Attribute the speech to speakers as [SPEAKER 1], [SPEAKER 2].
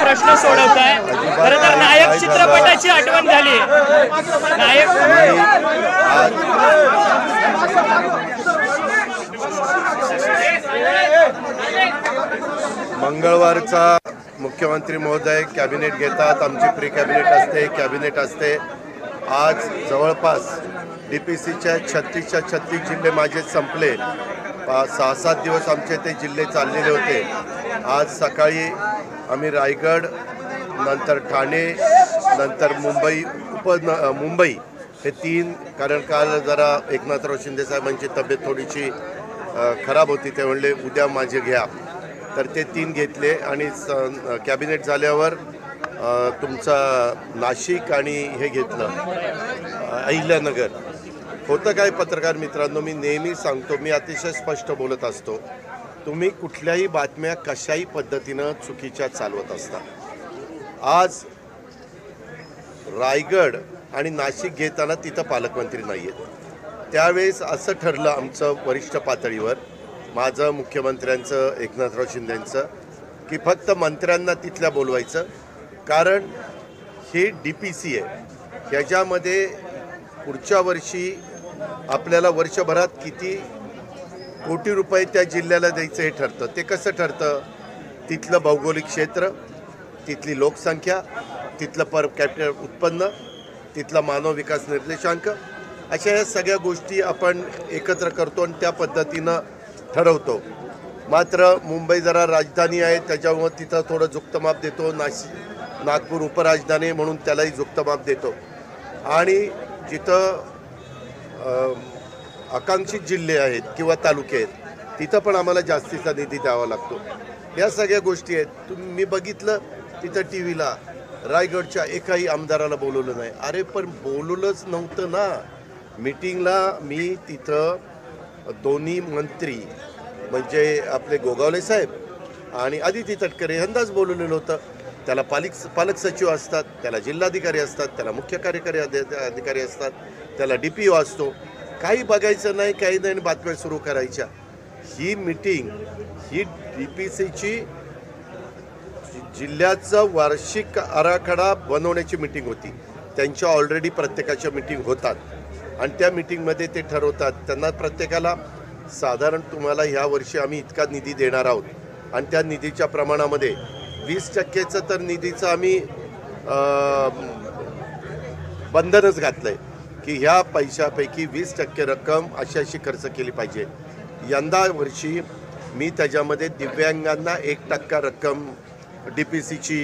[SPEAKER 1] प्रश्न सोडवताय। खरं तर नायक चित्रपटाची आठवण झाली। नायक
[SPEAKER 2] मंगळवारचा मुख्यमंत्री महोदय कॅबिनेट घेतात, आमची प्री कॅबिनेट असते, कॅबिनेट असते। आज जवळपास DPCच्या 36च्या 36 जिल्हे माझे संपले। 6-7 दिवस आमचे ते जिल्हे चाललेले होते। आज सकाळी आम्ही रायगड, नंतर ठाणे, नंतर मुंबई हे 3, कारण काल जरा एकनाथराव शिंदे साहेबांची तब्येत थोडीशी खराब होती, ते म्हणले उद्या माझे घ्या, तर ते 3 घेतले। आणि कॅबिनेट झाल्यावर तुमचा नाशिक आणि हे घेतलं, अहिल्यानगर। होतं काय पत्रकार मित्रांनो, मी नेहमी सांगतो, मी अतिशय स्पष्ट बोलत असतो, तुम्ही कुठल्याही बातम्या कशाही पद्धतीनं चुकीच्या चालवत असता। आज रायगड आणि नाशिक घेताना तिथं पालकमंत्री नाही आहेत। त्यावेळेस असं ठरलं आमचं वरिष्ठ पातळीवर, माझं, मुख्यमंत्र्यांचं, एकनाथराव शिंदेंचं, की फक्त मंत्र्यांना तिथल्या बोलवायचं, कारण हे DPC आहे। ह्याच्यामध्ये पुढच्या वर्षी आपल्याला वर्षभरात किती कोटी रुपये त्या जिल्ह्याला द्यायचं हे ठरतं। ते कसं ठरतं? तिथलं भौगोलिक क्षेत्र, तिथली लोकसंख्या, तिथलं पर कॅपिटल उत्पन्न, तिथला मानव विकास निर्देशांक, अशा या सगळ्या गोष्टी आपण एकत्र करतो आणि त्या पद्धतीनं ठरवतो। मात्र मुंबई जरा राजधानी आहे, त्याच्यामुळे तिथं थोडं जुक्तमाप देतो। नागपूर उपराजधानी म्हणून त्यालाही जुक्तमाप देतो। आणि जिथं आकांक्षित जिल्हे आहेत किंवा तालुके आहेत, तिथं पण आम्हाला जास्तीचा निधी द्यावा लागतो। या सगळ्या गोष्टी आहेत। मी बघितलं तिथं TVला रायगडच्या एकाही आमदाराला बोलवलं नाही। अरे पण बोलवलंच नव्हतं ना मीटिंगला। मी तिथं दोन्ही मंत्री म्हणजे आपले गोगावले साहेब आणि अदिती तटकरे यांनाच बोलवलेलं होतं। त्याला पालक सचिव असतात, त्याला जिल्हाधिकारी असतात, त्याला मुख्य कार्यकारी अधिकारी असतात, त्याला DPO असतो। काही बघायचं नाही, काही नाही, बातम्या सुरू करायच्या। ही मीटिंग ही DPCची जिल्ह्याचा वार्षिक आराखडा बनवण्याची मीटिंग होती। त्यांच्या ऑलरेडी प्रत्येकाच्या मीटिंग होतात आणि त्या मीटिंगमध्ये ते ठरवतात। त्यांना प्रत्येकाला साधारण तुम्हाला ह्या वर्षी आम्ही इतका निधी देणार आहोत आणि त्या निधीच्या प्रमाणामध्ये 20% तर निधीचं आम्ही बंधनच घातलं आहे की ह्या पैशापैकी 20% रक्कम अशी खर्च केली पाहिजे। यंदा वर्षी मी त्याच्यामध्ये दिव्यांगांना 1% रक्कम DPCची